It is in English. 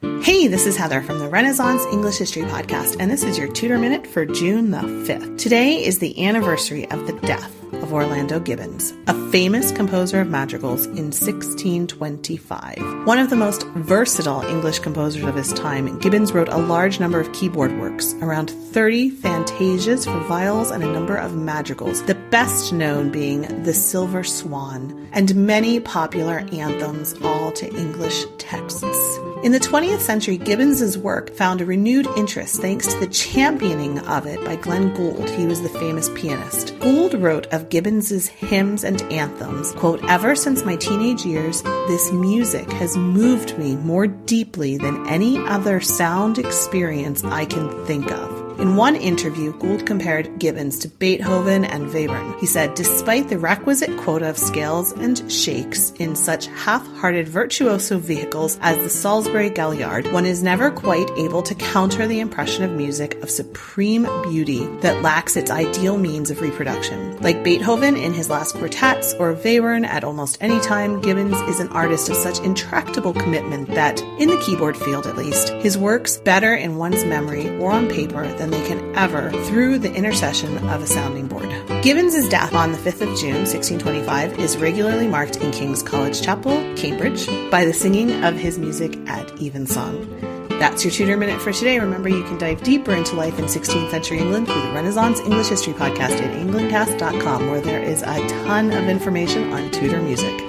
Hey, this is Heather from the Renaissance English History Podcast, and this is your Tudor Minute for June the 5th. Today is the anniversary of the death of Orlando Gibbons, a famous composer of madrigals in 1625. One of the most versatile English composers of his time, Gibbons wrote a large number of keyboard works, around 30 fantasias for viols and a number of madrigals, the best known being The Silver Swan, and many popular anthems, all to English texts. In the 20th century, Gibbons's work found a renewed interest thanks to the championing of it by Glenn Gould. He was the famous pianist. Gould wrote of Gibbons's hymns and anthems, quote, "Ever since my teenage years, this music has moved me more deeply than any other sound experience I can think of." In one interview, Gould compared Gibbons to Beethoven and Webern. He said, "Despite the requisite quota of scales and shakes in such half-hearted virtuoso vehicles as the Salisbury Galliard, one is never quite able to counter the impression of music of supreme beauty that lacks its ideal means of reproduction. Like Beethoven in his last quartets or Webern at almost any time, Gibbons is an artist of such intractable commitment that, in the keyboard field at least, his works better in one's memory or on paper than they can ever through the intercession of a sounding board." Gibbons' death on the 5th of June, 1625, is regularly marked in King's College Chapel, Cambridge, by the singing of his music at evensong. That's your Tudor Minute for today. Remember, you can dive deeper into life in 16th century England through the Renaissance English History Podcast at englandcast.com, where there is a ton of information on Tudor music.